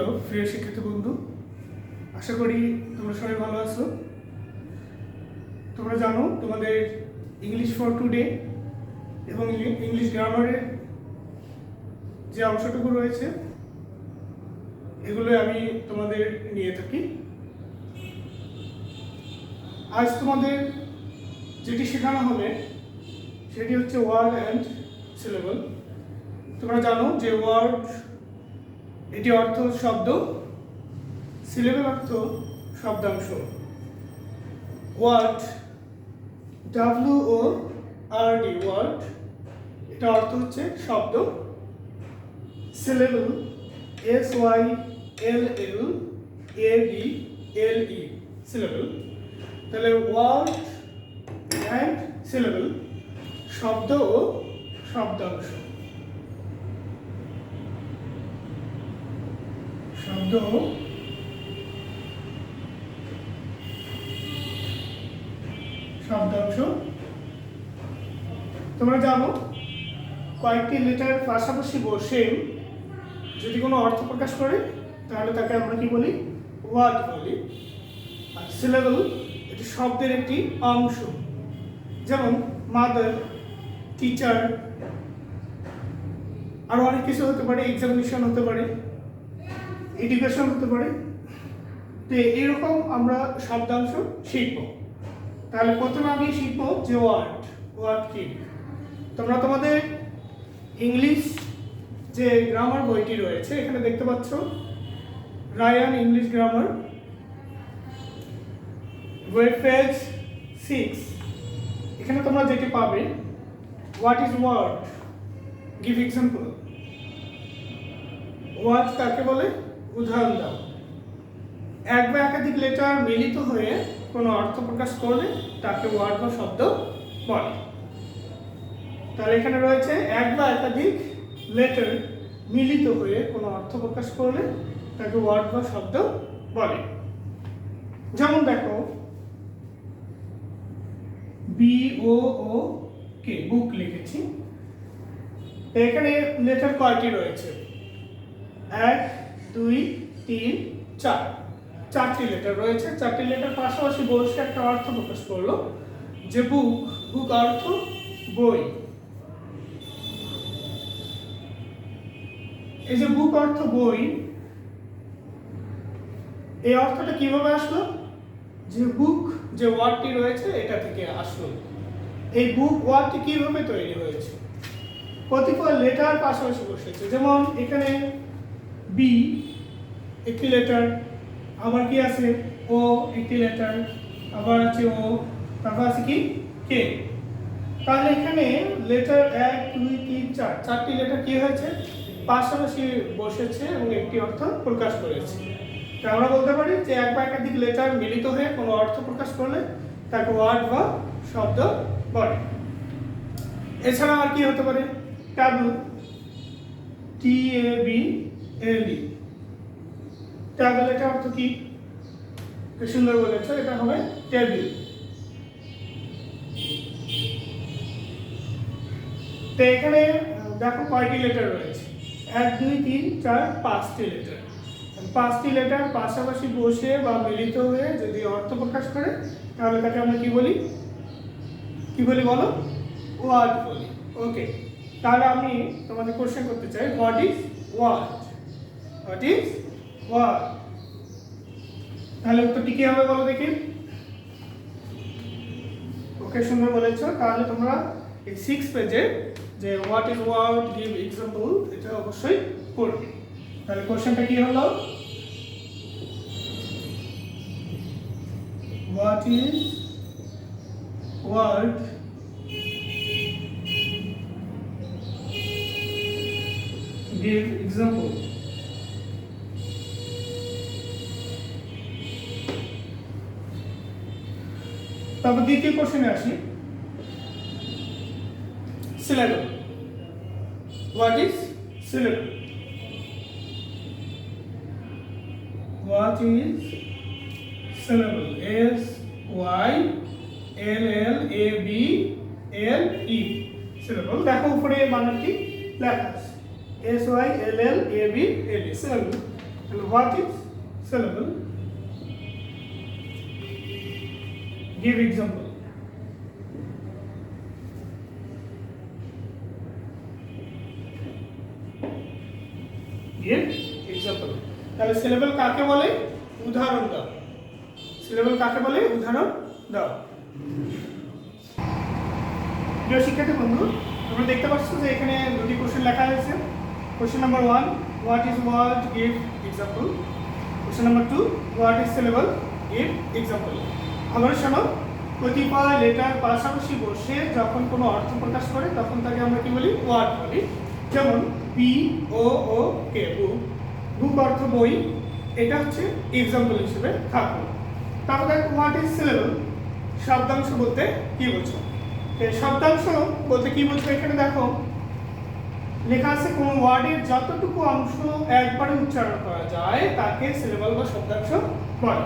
Hello প্রিয় শিক্ষার্থী বন্ধু, আশা করি তোমরা সবাই ভালো আছো। তোমরা জানো তোমাদের ইংলিশ ফর টুডে এবং ইংলিশ গ্রামারের যে অংশটুকু রয়েছে এগুলো আমি তোমাদের নিয়ে থাকি। আজ তোমাদের যেটি শেখানো হবে সেটি হচ্ছে ওয়ার্ড অ্যান্ড সিলেবল। তোমরা জানো যে ওয়ার্ড এটি অর্থ শব্দ, সিলেবল অর্থ শব্দাংশ। ওয়ার্ড WORD ওয়ার্ড এটা অর্থ হচ্ছে শব্দ। Syllable SYLLABLE syllable. তাহলে ওয়ার্ড অ্যান্ড সিলেবল শব্দ ও শব্দাংশ। শব্দ শব্দাংশ। তোমরা জানো কয়েকটি লেটার পাশাপাশি বসে যদি কোনো অর্থ প্রকাশ করে তাহলে তাকে আমরা কি বলি? ওয়ার্ড বলি। আর সিলেবল এটি শব্দের একটি অংশ, যেমন মাদার, টিচার, আরো অনেক কিছু হতে পারে, এক্সামিনেশন হতে পারে, এডুকেশন হতে পারে। তো এইরকম আমরা শব্দাংশ শিখব। তাহলে প্রথমে আমি শিখব যে ওয়ার্ড কি। তোমরা তোমাদের ইংলিশ যে গ্রামার বইটি রয়েছে এখানে দেখতে পাচ্ছ রায়ান ইংলিশ গ্রামার, বইয়ের পেজ 6। এখানে তোমরা যেটি পাবে, what is word, give example. Word কাকে বলে? উদাহরণ দাও। এক বা একাধিক লেটার মিলিত হয়ে কোনো অর্থ প্রকাশ করলে তাকে ওয়ার্ড বা শব্দ বলে। তাহলে এখানে রয়েছে এক বা একাধিক লেটার মিলিত হয়ে কোনো অর্থ প্রকাশ করলে তাকে ওয়ার্ড বা শব্দ বলে। যেমন দেখো BOOK বুক লিখেছি। এখানে লেটার কয়টি রয়েছে? 1 2 3 4, 4টি লেটার রয়েছে। 4টি লেটার পাশাপাশি বসে একটা অর্থ প্রকাশ করলো যে বুক অর্থ বই। এই যে বুক অর্থ বই, এই অর্থটা কিভাবে আসলো? যে বুক যে ওয়ার্ডটি রয়েছে এটা থেকে আসলো। এই বুক ওয়ার্ডটি কিভাবে তৈরি হয়েছে? কতিপয় লেটার পাশাপাশি বসেছে। যেমন এখানে বি একটি লেটার, আবার কি আছে ও একটি লেটার, আবার আছে ও, তারপর আছে কি কে। তাহলে এখানে লেটার 1 2 3 4, 4টি লেটার কি হয়েছে? পাশাপাশি বসেছে এবং একটি অর্থ প্রকাশ করেছে। তো আমরা বলতে পারি যে এক বা একাধিক লেটার মিলিত হয়ে কোনো অর্থ প্রকাশ করলে তাকে ওয়ার্ড বা শব্দ বলে। এছাড়া আর কি হতে পারে? Table, TABLE। ট্যাবল এটা অর্থ কি? খুব সুন্দর বলেছে, এটা হবে টেবিল। তো এখানে দেখো কয়টি লেটার রয়েছে? 1 2 3 4 5টি লেটার। 5টি লেটার পাশাপাশি বসে বা মিলিত হয়ে যদি অর্থ প্রকাশ করে তাহলে তাকে আমরা কি বলি? কি বলি বলো? ওয়ার্ড বলি। ওকে, তাহলে আমি তোমাদের কোশ্চেন করতে চাই, what is word? What is word? তাহলে উত্তরটি কি হবে বলো দেখি। ওকে, সুন্দর বলেছো। তাহলে তোমরা এই 6 পেজে যে what is word, give example এটা অবশ্যই করবে। তাহলে কোশ্চেনটা কি হলো? What is word, give example. তারপর দ্বিতীয় কোশ্চেনে আসি, syllable. What is syllable? What is syllable? SYLLABLE syllable. দেখো উপরে বানানটি লেখা আছে, SYLLABLE syllable. What is syllable? Give example. Give example. তাহলে সিলেবল কাকে বলে? উদাহরণ দাও। সিলেবল কাকে বলে? উদাহরণ দাও। প্রিয় শিক্ষার্থী বন্ধু, তোমরা দেখতে পাচ্ছ যে এখানে দুটি কোশ্চেন লেখা হয়েছে। Question number 1, what is word? Give example. Question number 2, what is syllable? Give example. আবার শোনো, কতিপয় লেটার পাশাপাশি বসে যখন কোনো অর্থ প্রকাশ করে তখন তাকে আমরা কি বলি? ওয়ার্ড বলি। যেমন BOOK, বুক। বুক অর্থ বই, এটা হচ্ছে এক্সাম্পল হিসেবে থাকবে। তারপর দেখো হোয়াট ইজ সিলেবল? শব্দাংশ বলতে কি বোঝো? শব্দাংশ বলতে কি বোঝো? এখানে দেখো লেখা আছে কোন ওয়ার্ডের যতটুকু অংশ একবারে উচ্চারণ করা যায় তাকে সিলেবল বা শব্দাংশ বলে।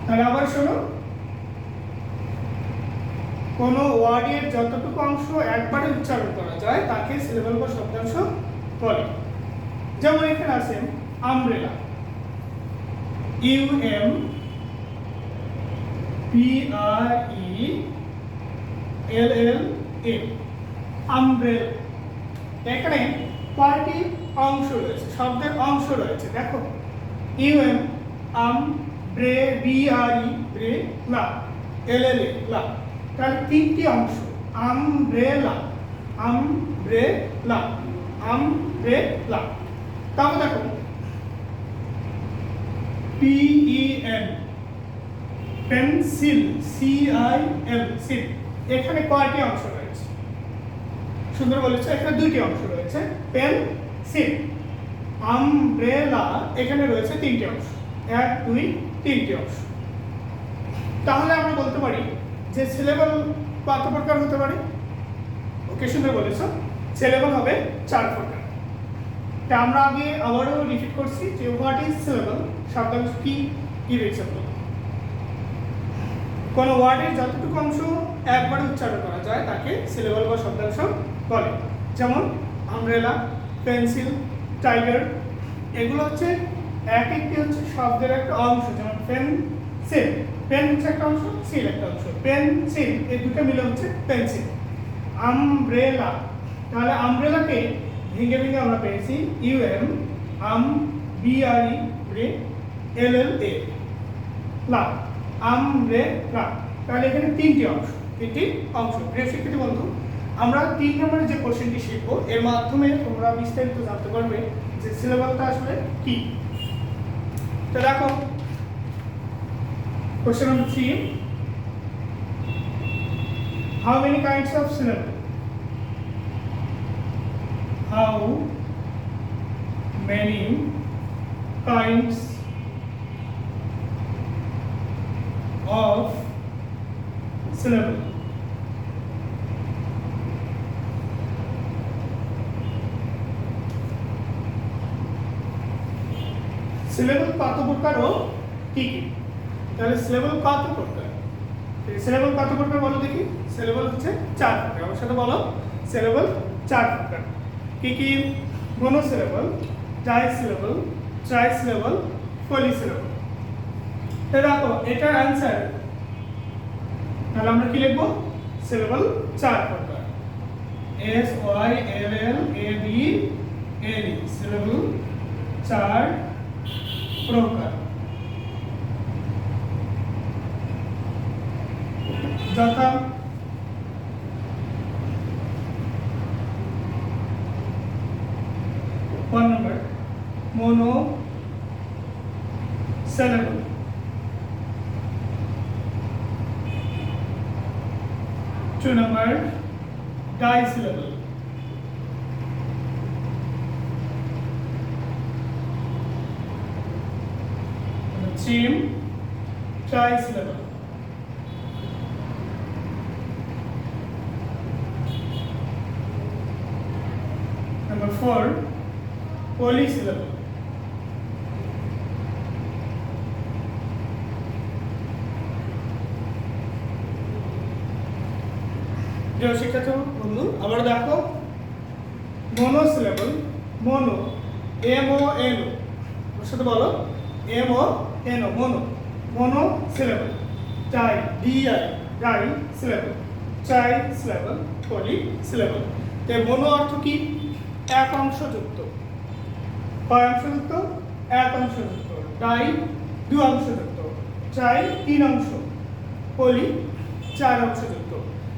তাহলে আবার শোনো, কোন ওয়ার্ডের যতটুকু অংশ একবারে উচ্চারণ করা যায় তাকে সিলেবল বা শব্দাংশ বলে। যেমন এখানে আছে আমব্রেলা, UMBRELLA, আমব্রেলা। এখানে কয়টি অংশ রয়েছে? শব্দের অংশ রয়েছে। দেখো ইউএম, আম, ব্রে, বিআরই, ব্রে, লা, এলএলএ, লা। তাহলে তিনটি অংশ, আমব্রেলা, আমব্রেলা, আমব্রেলা। তাহলে দেখো PEN, পেন্সিল, CIL, সিল। এখানে কয়টি অংশ রয়েছে? সুন্দর বলেছে, এখানে দুইটি অংশ রয়েছে, পেন্সিল। আমব্রেলা, এখানে রয়েছে তিনটি অংশ, 1 2 3টি অংশ। তাহলে আমরা বলতে পারি যে সিলেবল কত প্রকার হতে পারে? ওকে, সুন্দর বলেছো, সিলেবল হবে 4 প্রকার। তা আমরা আগে আবারও রিপিট করছি যে হোয়াট ইজ সিলেবল, শব্দাংশ কি, গিভ এক্সাম্পল। কোন ওয়ার্ডের যতটুকু অংশ একবারে উচ্চারণ করা যায় তাকে সিলেবল বা শব্দাংশ বলে। যেমন আমব্রেলা, পেন্সিল, টাইগার, এগুলো হচ্ছে এক একটি হচ্ছে শব্দের একটা অংশ। যেমন পেন্সিল, পেন হচ্ছে একটা অংশ, সিল একটা অংশ, পেন্সিল, এই দুটো মিলে হচ্ছে পেন্সিল। আমব্রেলা, তাহলে আমব্রেলাকে ভেঙে ভেঙে আমরা পেয়েছি UM, আম, BRE, ব্রে, LLA, লা, আমব্রেলা। তাহলে এখানে তিনটি অংশ, প্রিয় শিক্ষার্থী বন্ধু, আমরা 3 নম্বরের যে কোশ্চেনটি শিখব এর মাধ্যমে তোমরা বিস্তারিত জানতে পারবে যে সিলেবলটা আসলে কি। তো দেখো question number 3, how many kinds of syllable? How many kinds of syllable? Syllable কত প্রকার ও কি কি? তাহলে সিলেবল কত প্রকার? সিলেবল কত প্রকার বলো দেখি। সিলেবল হচ্ছে 4 প্রকার। আমার সাথে বলো, সিলেবল 4 প্রকার। কি কি? Monosyllable, disyllable, trisyllable, polysyllable. তো দেখো এটার অ্যানসার, তাহলে আমরা কি লিখব? সিলেবল 4 প্রকার, SYLLABLE, সিলেবল 4 প্রকার। যথা 1 number monosyllable, 2 number disyllable, 3 trisyllable, number 4 polysyllable, প্রিয় শিক্ষার্থী বন্ধু, আবার দেখো monosyllable, mono M O N O, ওর সাথে বলো M O N O, mono, mono syllable. Di, D I, di syllable. Try syllable, poly syllable. তো মনো অর্থ কি? এক অংশযুক্ত। কয় অংশযুক্ত? এক অংশযুক্ত। ডাই দুই অংশযুক্ত। ট্রাই তিন অংশ। পলি চার অংশযুক্ত।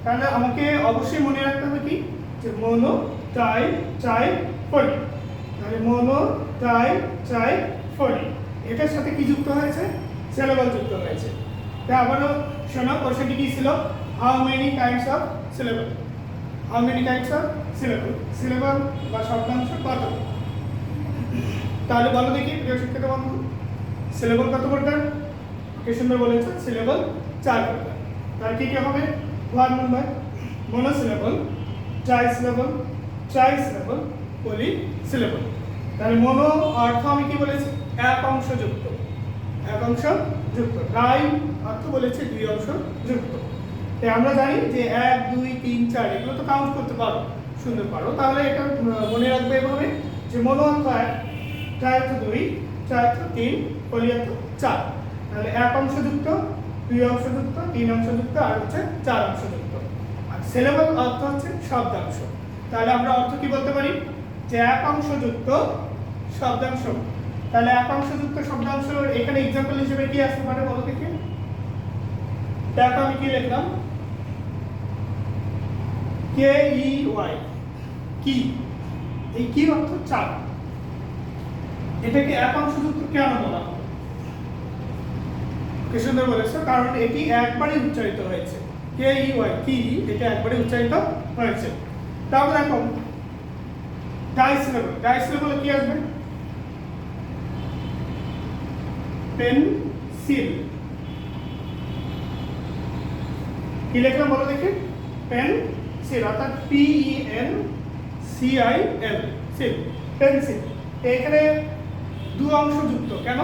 তাহলে আমাকে অবশ্যই মনে রাখতে হবে কি, যে মনো, ট্রাই, ট্রাই, পলি। তাহলে মনো, ট্রাই, ট্রাই, পলি, এটার সাথে কি যুক্ত হয়েছে? সিলেবল যুক্ত হয়েছে। তা আবারও শোনো, কোশ্চেনটি কি ছিল? How many kinds of syllable? How many kinds of syllable? Syllable বা শব্দাংশ কত? তাহলে বলো দেখি প্রিয় শিক্ষিত বন্ধু, সিলেবল কত প্রকার? কি সুন্দর বলেছে, সিলেবল চার প্রকার। তার কি কি হবে? 1 number monosyllable, try syllable, try syllable, পলি সিলেবল। তাহলে মনো অর্থ আমি কি বলেছি? এক অংশ যুক্ত, এক অংশ যুক্ত। ট্রাই অর্থ বলেছে দুই অংশ যুক্ত। তাই আমরা জানি যে 1 2 3 4 এগুলো তো কাউন্ট করতে পারো, সুন্দর পারো। তাহলে এটা মনে রাখবে এভাবে যে মনো অর্থ 1, ট্রাই অর্থ 2, ট্রাই অর্থ 3, পলি অর্থ 4। তাহলে এক অংশযুক্ত, দুই অংশযুক্ত, তিন অংশযুক্ত আর হচ্ছে চার অংশযুক্ত। আর সিলেবল অর্থ হচ্ছে শব্দাংশ। তাহলে আমরা অর্থ কি বলতে পারি? যে এক অংশযুক্ত শব্দাংশ। তাহলে এক অংশযুক্ত শব্দাংশ এখানে एग्जांपल হিসেবে কি আসতে পারে বলো দেখি? দেখো আমি কি লিখলাম, কে ই ওয়াই, কি। এই কি অর্থ চাপ। এটাকে এক অংশযুক্ত কেন বলা হয়? কি সুন্দর বলেছো, কারণ এটি একবারে উচ্চারিত হয়েছে। কে ই ওয়াই, কি, এটা একবারে উচ্চারিত হয়েছে। তারপর দেখো ডাই সিলেবল। ডাই সিলেবল কি আসবে? পেন্সিল। কি লিখলাম বলো দেখি? পেন্সিল, অর্থাৎ P E N C I L, cil, pencil. এখানে দু অংশ যুক্ত। কেন?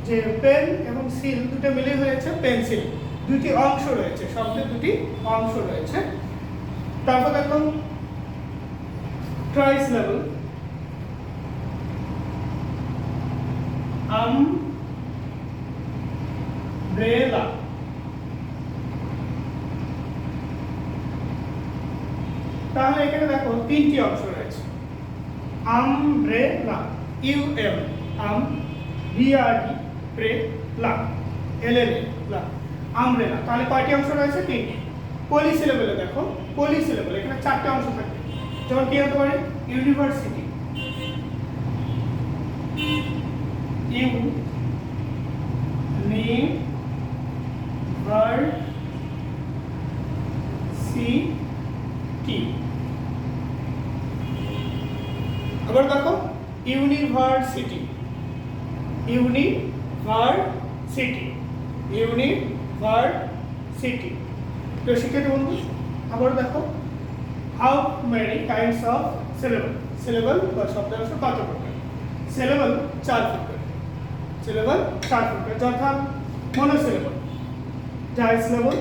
যে পেন এবং সিল দুটো মিলে হয়েছে পেন্সিল। দুটি অংশ রয়েছে, শব্দের দুটি অংশ রয়েছে। তারপর দেখো ট্রাই সিলেবল, আমব্রেলা। তাহলে এখানে দেখো তিনটি অংশ রয়েছে। আমব্রেলা, ইউ এম, আম, বি আর ই, ব্রে, লা, এল এল এ, লা, আমব্রেলা। তাহলে কয়টি অংশ রয়েছে? তিনটি। পলি সিলেবলে দেখো, পলি সিলেবল এখানে চারটি অংশ থাকে। যেমন কি হতে পারে? ইউনিভার্সিটি, ইউ নি ভার সি টি। আবার দেখো ইউনিভার্সিটি, ইউনিভার্সিটি, ইউনিভার্সিটি। তো শিক্ষিত বন্ধু, আবার দেখো how many kinds of syllable? Syllable বা শব্দাংশ কত প্রকার? সিলেবল চার প্রকার। সিলেবল চার প্রকার, যথা মনো syllable, die syllable,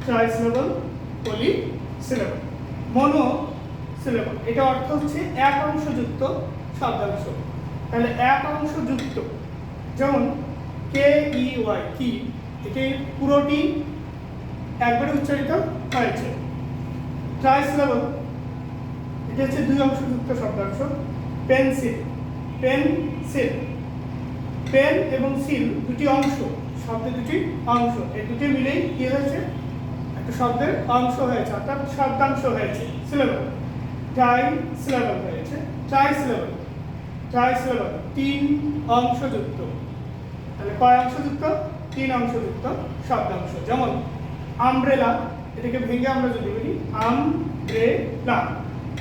try syllable, পলি সিলেবল। মনো সিলেবল এটা অর্থ হচ্ছে এক অংশযুক্ত শব্দাংশ। তাহলে এক অংশযুক্ত, যেমন কে ই ওয়াই, কি, এটি পুরোটি একবারে উচ্চারিত হয়েছে। ট্রাই সিলেবল এটা হচ্ছে দুই অংশযুক্ত শব্দাংশ। পেন্সিল, পেন্সিল, পেন এবং সিল দুটি অংশ, শব্দের দুটি অংশ। এই দুটি মিলেই কি হয়েছে? একটা শব্দের অংশ হয়েছে, অর্থাৎ শব্দাংশ হয়েছে। সিলেবল, ট্রাই সিলেবল হয়েছে। ট্রাই সিলেবল, ট্রাই সিলেবল তিন অংশযুক্ত। তাহলে কয় অংশযুক্ত? তিন অংশযুক্ত শব্দাংশ। যেমন আমব্রেলা, এটাকে ভেঙে আমরা যদি বলি আমব্রেলা,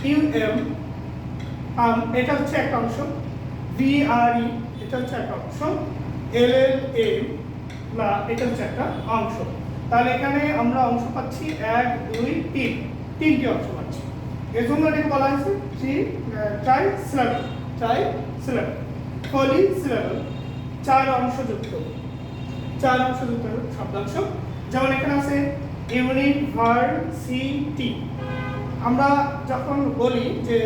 ইউ এম, আম, এটা হচ্ছে একটা অংশ। ভি আর ই, এটা হচ্ছে একটা অংশ। এল এল এম, লা, এটা হচ্ছে একটা অংশ। তাহলে এখানে আমরা অংশ পাচ্ছি 1 2 3, তিনটি অংশ পাচ্ছি। এর জন্য এটাকে বলা হয়েছে ট্রাই সিলেবল, ট্রাই সিলেবল। পলি সিলেবল চার অংশযুক্ত, চার অংশযুক্ত শব্দাংশ। যেমন এখানে আছে ইউনিভার্সিটি। আমরা যখন বলি যে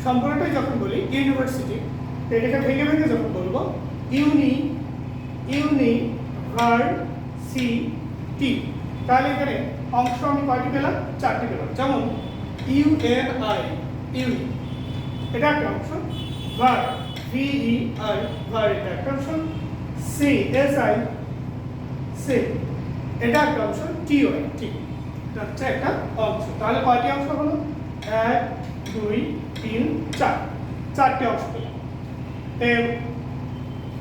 সম্পূর্ণটাই যখন বলি ইউনিভার্সিটি, তো এটাকে ভেঙে ভেঙে যখন বলবো ইউনিভার্সিটি, তাহলে এখানে অংশ আমি কয়টি পেলাম? 4টি পেলাম। যেমন ইউএনআই ইউনি, এটা একটা অংশ। ভার ভিইআর ভার, এটা একটা অংশ। সিএসআই সি, এটা একটা অংশ। টিওআই টি, এটা হচ্ছে একটা অংশ। তাহলে কয়টি অংশ হলো? 1 2 3 4, 4টি অংশ পেলাম।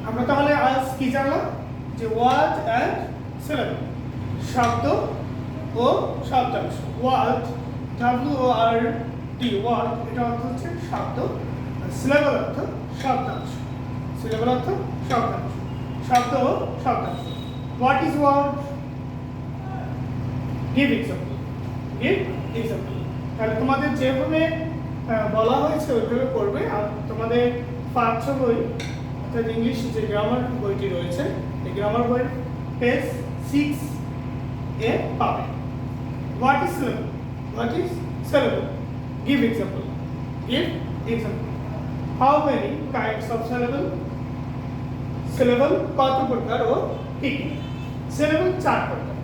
আমরা তাহলে আজ কি জানলাম? যে ওয়ার্ড অ্যান্ড সিলেবল, শব্দ ও শব্দাংশ। ওয়ার্ড WORD, ওয়ার্ড এটা অর্থ হচ্ছে শব্দ, আর সিলেবল অর্থ শব্দাংশ। সিলেবল অর্থ শব্দাংশ, শব্দ ও শব্দাংশ। What is word? Give example, give example. তাহলে তোমাদের যেভাবে বলা হয়েছে ওইভাবে করবে। আর তোমাদের পাঠ্য বই অর্থাৎ ইংলিশ যে গ্রামার বইটি রয়েছে, এই গ্রামার বইয়ের পেজ 6 এ পাবে। What is syllable? What is syllable? Give example. Give example. How many kinds of syllable? Syllable কত প্রকার ও কি কি? Syllable 4 প্রকার,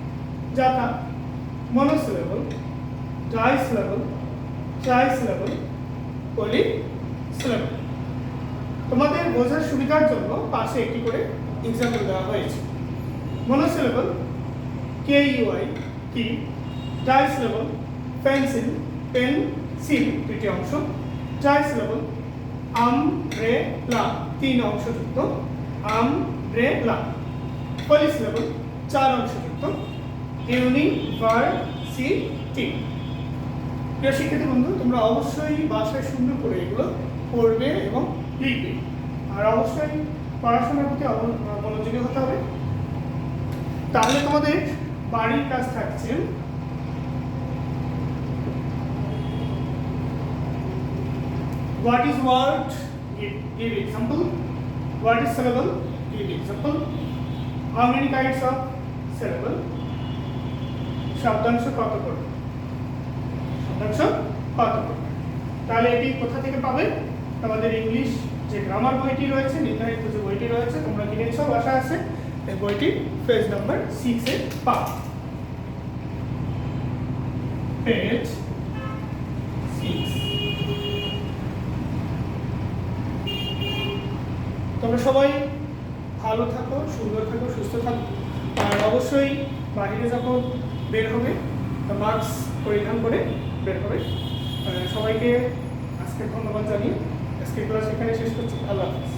যথা monosyllable, disyllable, trisyllable, polysyllable। তোমাদের বোঝার সুবিধার জন্য পাশে একটি করে এক্সাম্পল দেওয়া হয়েছে। monosyllable KUI কি, disyllable পেন্সিল পেন্সিল 2টি অংশ, ট্রাইসিলেবল আমব্রেলা 3 অংশযুক্ত আমব্রেলা, পলিসিলেবল 4 অংশযুক্ত ইউনিভার্সিটি। প্রিয় শিক্ষার্থী বন্ধু, তোমরা অবশ্যই বাসায় সুন্দর করে এগুলো পড়বে এবং লিখবে। আর অবশ্যই পড়াশোনার প্রতি মনোযোগী হতে হবে। তাহলে তোমাদের বাড়ির কাজ থাকছে what is word? Give example. What is syllable? Give example. How many kinds of syllable? শব্দাংশ কত প্রকার? শব্দাংশ কত প্রকার? তাহলে এটি কোথা থেকে পাবে? তোমাদের ইংলিশ যে গ্রামার বইটি রয়েছে, নির্ধারিত যে বইটি রয়েছে, তোমরা কিনেছো, বাসায় আছে, এই বইটি পেজ নাম্বার 6 এ পাবে। পেজ 6। তোমরা সবাই ভালো থাকো, সুন্দর থাকো, সুস্থ থাকো। আর অবশ্যই বাইরে যখন বের হবে মাস্ক পরিধান করে বের হবে। সবাইকে আজকে ধন্যবাদ জানিয়ে আজকে ক্লাস এখানে শেষ করছি। আল্লাহ হাফেজ।